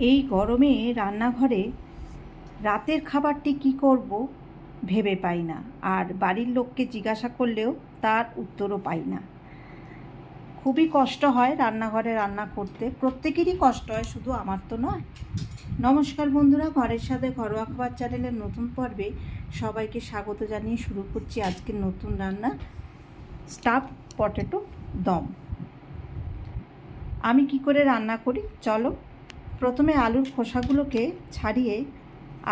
এই গরমে রান্নাঘরে রাতের খাবারটি কি করব ভেবে পাই না, আর বাড়ির লোককে জিজ্ঞাসা করলেও তার উত্তরও পাই না। খুবই কষ্ট হয় রান্নাঘরে রান্না করতে, প্রত্যেকেরই কষ্ট হয়, শুধু আমার তো নয়। নমস্কার বন্ধুরা, ঘরের সাথে ঘরোয়া খাবার চ্যানেলের নতুন পর্বে সবাইকে স্বাগত জানিয়ে শুরু করছি আজকের নতুন রান্না, স্টাফড পটেটো দম। আমি কি করে রান্না করি চলো। প্রথমে আলুর খোসাগুলোকে ছাড়িয়ে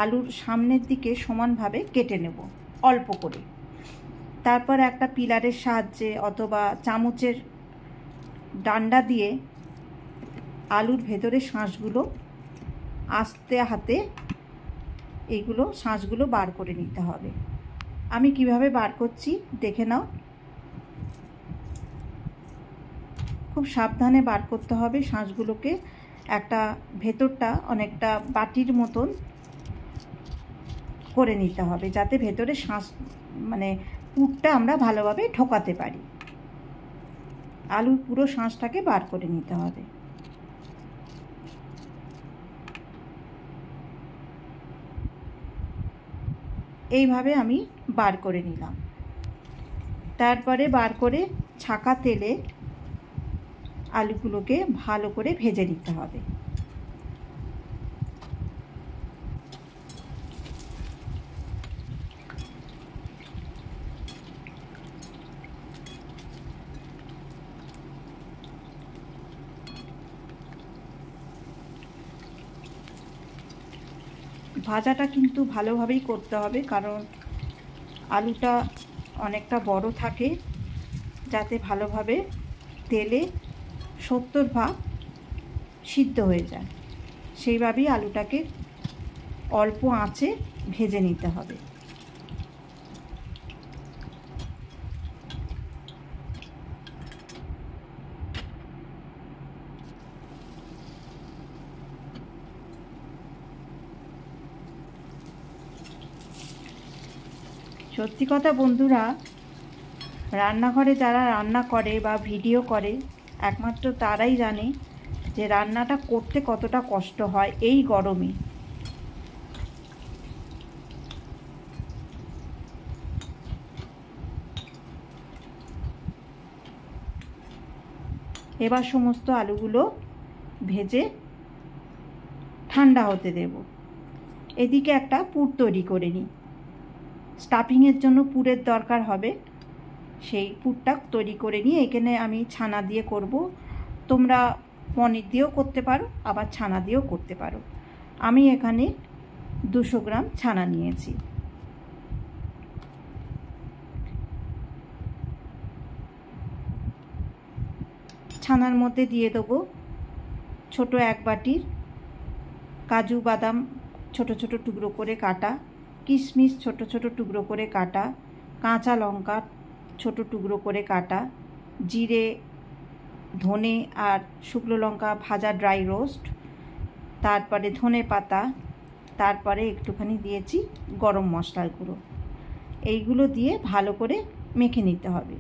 আলুর সামনের দিকে সমানভাবে কেটে নেব অল্প করে। তারপর একটা পিলারের সাহায্যে অথবা চামচের ডান্ডা দিয়ে আলুর ভেতরে শাঁসগুলো আস্তে হাতে এইগুলো শাঁসগুলো বার করে নিতে হবে। আমি কিভাবে বার করছি দেখে নাও। খুব সাবধানে বার করতে হবে শাঁসগুলোকে। একটা ভেতরটা অনেকটা বাটির মতন করে নিতে হবে, যাতে ভেতরে শাঁস মানে পুরটা আমরা ভালোভাবে ঢোকাতে পারি। আলুর পুরো শাঁসটাকে বার করে নিতে হবে। এইভাবে আমি বার করে নিলাম। তারপরে বার করে ছাঁকা তেলে আলুগুলোকে ভালো করে ভেজে নিতে হবে। ভাজাটা কিন্তু ভালোভাবেই করতে হবে, কারণ আলুটা অনেকটা বড় থাকে, যাতে ভালোভাবে তেলে 70 ভাগ সিদ্ধ হয়ে যায়। সেইভাবেই আলুটাকে অল্প আঁচে ভেজে নিতে হবে। সত্যি কথা বন্ধুরা, রান্নাঘরে যারা রান্না করে বা ভিডিও করে একমাত্র তারাই জানে যে রান্নাটা করতে কতটা কষ্ট হয় এই গরমে। এবার সমস্ত আলুগুলো ভেজে ঠান্ডা হতে দেব। এদিকে একটা পুর তৈরি করে নিই। স্টাফিংয়ের জন্য পুরের দরকার হবে, সেই পুরটা তৈরি করে নিয়ে এখানে আমি ছানা দিয়ে করব। তোমরা পনির দিয়েও করতে পারো, আবার ছানা দিয়েও করতে পারো। আমি এখানে 200 গ্রাম ছানা নিয়েছি। ছানার মধ্যে দিয়ে দেবো ছোট 1 বাটির কাজু বাদাম ছোট ছোট টুকরো করে কাটা, কিশমিশ ছোট ছোট টুকরো করে কাটা, কাঁচা লঙ্কা ছোট টুকরো করে কাটা, জিরে ধনে আর শুকনো লঙ্কা ভাজা ড্রাই রোস্ট, তারপরে ধনে পাতা, তারপরে একটুখানি দিয়েছি গরম মশলার গুঁড়ো। এইগুলো দিয়ে ভালো করে মেখে নিতে হবে।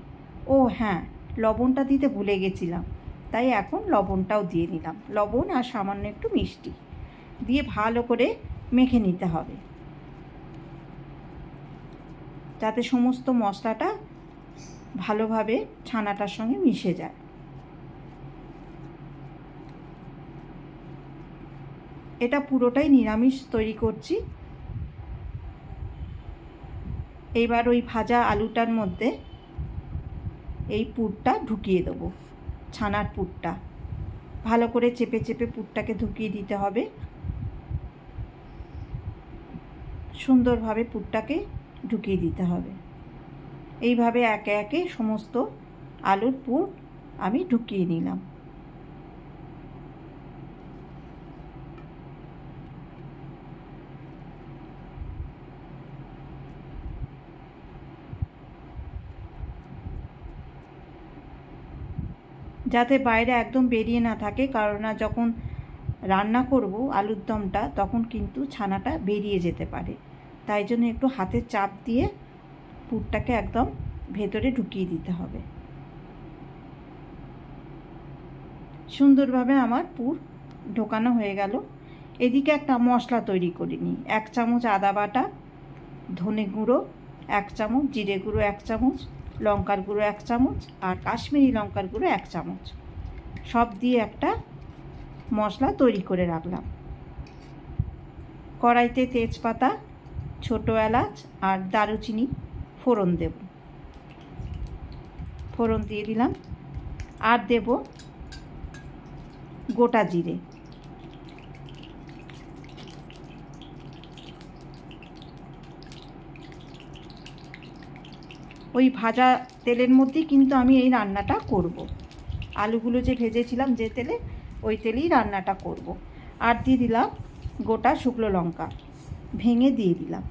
ও হ্যাঁ, লবণটা দিতে ভুলে গেছিলাম, তাই এখন লবণটাও দিয়ে নিলাম। লবণ আর সামান্য একটু মিষ্টি দিয়ে ভালো করে মেখে নিতে হবে, যাতে সমস্ত মশলাটা ভালোভাবে ছানাটার সঙ্গে মিশে যায়। এটা পুরোটাই নিরামিষ তৈরি করছি। এইবার ওই ভাজা আলুটার মধ্যে এই পুরটা ঢুকিয়ে দেবো, ছানার পুরটা ভালো করে চেপে চেপে পুরটাকে ঢুকিয়ে দিতে হবে। সুন্দরভাবে পুরটাকে ঢুকিয়ে দিতে হবে। এইভাবে একে একে সমস্ত আলুর পুর আমি ঢুকিয়ে নিলাম। যাতে বাইরে একদম বেরিয়ে না থাকে, কারণ যখন রান্না করব আলুর দমটা তখন কিন্তু ছানাটা বেরিয়ে যেতে পারে। তাই জন্য একটু হাতে চাপ দিয়ে পুরটাকে একদম ভেতরে ঢুকিয়ে দিতে হবে। সুন্দরভাবে আমার পুর ঢোকানো হয়ে গেল। এদিকে একটা মশলা তৈরি করে নিই। 1 চামচ আদা বাটা, ধনে গুঁড়ো 1 চামচ, জিরে গুঁড়ো 1 চামচ, লঙ্কার গুঁড়ো 1 চামচ আর কাশ্মীরি লঙ্কার গুঁড়ো 1 চামচ, সব দিয়ে একটা মশলা তৈরি করে রাখলাম। কড়াইতে তেজপাতা, ছোটো এলাচ আর দারুচিনি ফোড়ন দেব। ফোড়ন দিয়ে দিলাম। আর দেব গোটা জিরে। ওই ভাজা তেলের মধ্যেই কিন্তু আমি এই রান্নাটা করব। আলুগুলো যে ভেজেছিলাম যে তেলে, ওই তেলেই রান্নাটা করব। আর দিয়ে দিলাম গোটা শুকনো লঙ্কা, ভেঙে দিয়ে দিলাম।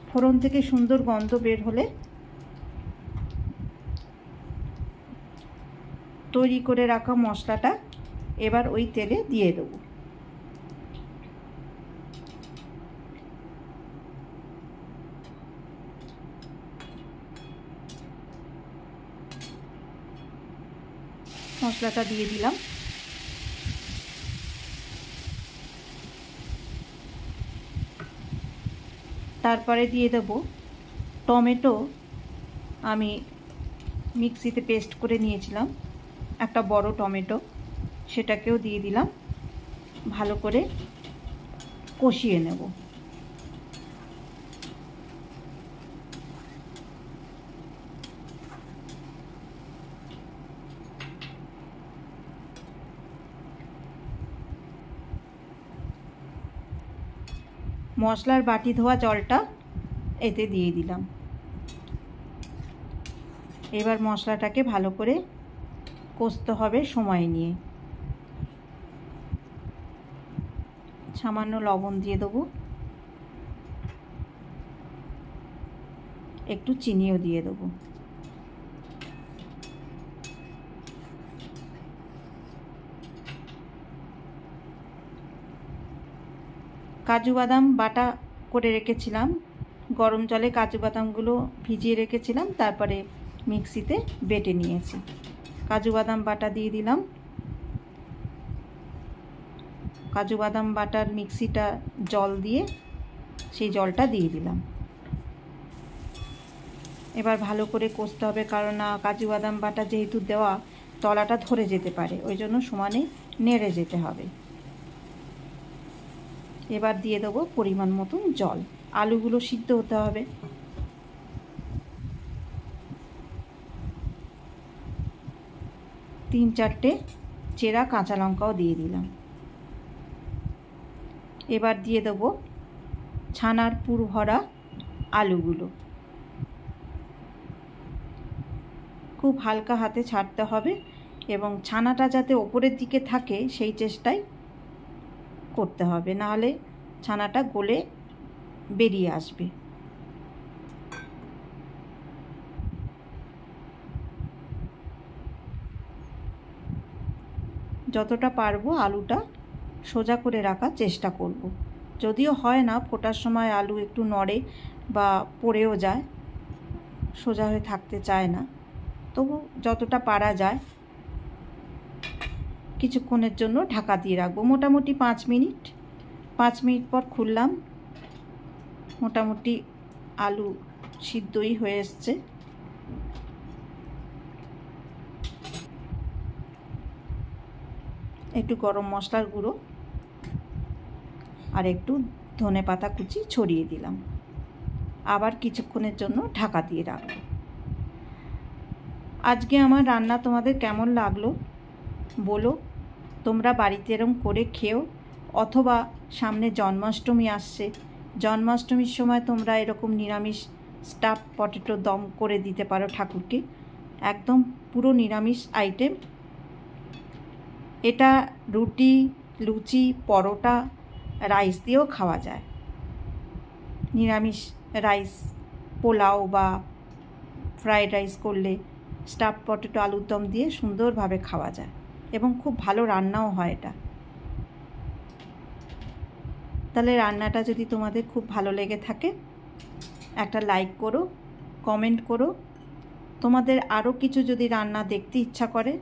ফোড়ন থেকে সুন্দর গন্ধ বের হলে তৈরি করে রাখা মশলাটা এবার ওই তেলে দিয়ে দেবো। মশলাটা দিয়ে দিলাম। তারপরে দিয়ে দেব টমেটো। আমি মিক্সিতে পেস্ট করে নিয়েছিলাম একটা বড় টমেটো, সেটাকেও দিয়ে দিলাম। ভালো করে কষিয়ে নেব। মশলার বাটি ধোয়া জলটা এতে দিয়ে দিলাম। এবার মশলাটাকে ভালো করে কষতে হবে সময় নিয়ে। সামান্য লবণ দিয়ে দেবো, একটু চিনিও দিয়ে দেবো। কাজু বাদাম বাটা করে রেখেছিলাম, গরম জলে কাজু বাদামগুলো ভিজিয়ে রেখেছিলাম, তারপরে মিক্সিতে বেটে নিয়েছি। কাজু বাদাম বাটা দিয়ে দিলাম। কাজু বাদাম বাটার মিক্সিটা জল দিয়ে সেই জলটা দিয়ে দিলাম। এবার ভালো করে কষতে হবে, কারণ কাজু বাদাম বাটা যেহেতু দেওয়া, তলাটা ধরে যেতে পারে, ওই জন্য সমানে নেড়ে যেতে হবে। এবার দিয়ে দেবো পরিমাণ মতন জল। আলুগুলো সিদ্ধ হতে হবে। তিন চারটে চেরা কাঁচা লঙ্কাও দিয়ে দিলাম। এবার দিয়ে দেবো ছানার পুর ভরা আলুগুলো। খুব হালকা হাতে ছাড়তে হবে এবং ছানাটা যাতে ওপরের দিকে থাকে সেই চেষ্টাই করতে হবে, নাহলে ছানাটা গলে বেরিয়ে আসবে। যতটা পারবো আলুটা সোজা করে রাখার চেষ্টা করব। যদিও হয় না, ফোটার সময় আলু একটু নড়ে বা পড়েও যায়, সোজা হয়ে থাকতে চায় না, তবু যতটা পারা যায় কিছুক্ষণের জন্য ঢাকা দিয়ে রাখবো, মোটামুটি 5 মিনিট। 5 মিনিট পর খুললাম। মোটামুটি আলু সিদ্ধই হয়ে এসছে। একটু গরম মশলার গুঁড়ো আর একটু ধনেপাতা কুচি ছড়িয়ে দিলাম। আবার কিছুক্ষণের জন্য ঢাকা দিয়ে রাখবো। আজকে আমার রান্না তোমাদের কেমন লাগলো বলো। তোমরা বাড়িতে এরম করে খেও, অথবা সামনে জন্মাষ্টমী আসছে, জন্মাষ্টমীর সময় তোমরা এরকম নিরামিষ স্টাফ পটেটো দম করে দিতে পারো ঠাকুরকে। একদম পুরো নিরামিষ আইটেম। এটা রুটি, লুচি, পরোটা, রাইস দিয়েও খাওয়া যায়। নিরামিষ রাইস, পোলাও বা ফ্রাইড রাইস করলে স্টাফ পটেটো আলুর দম দিয়ে সুন্দরভাবে খাওয়া যায় এবং খুব ভালো রান্নাও হয় এটা। তাহলে রান্নাটা যদি তোমাদের খুব ভালো লেগে থাকে একটা লাইক করো, কমেন্ট করো। তোমাদের আরও কিছু যদি রান্না দেখতে ইচ্ছা করে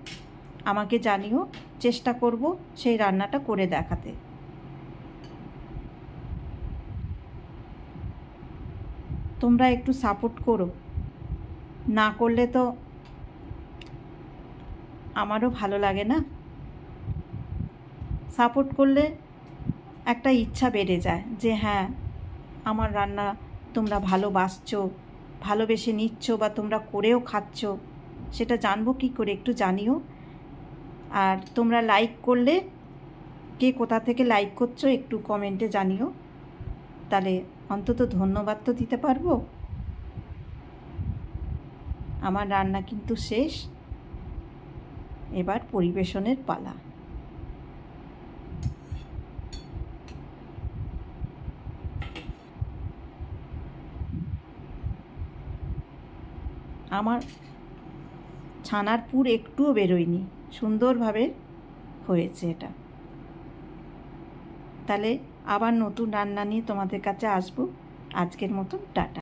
আমাকে জানিও, চেষ্টা করব সেই রান্নাটা করে দেখাতে। তোমরা একটু সাপোর্ট করো, না করলে তো আমারও ভালো লাগে না। সাপোর্ট করলে একটা ইচ্ছা বেড়ে যায় যে হ্যাঁ, আমার রান্না তোমরা ভালোবাসছো, ভালোবেসে নিচ্ছ বা তোমরা করেও খাচ্ছ, সেটা জানবো কী করে, একটু জানিও। আর তোমরা লাইক করলে, কে কোথা থেকে লাইক করছো একটু কমেন্টে জানিও, তাহলে অন্তত ধন্যবাদ তো দিতে পারবো। আমার রান্না কিন্তু শেষ, এবার পরিবেশনের পালা। আমার ছানার পুর একটুও বেরোয়নি, সুন্দরভাবে হয়েছে এটা। তাহলে আবার নতুন রান্না নিয়ে তোমাদের কাছে আসবো। আজকের মতন টাটা।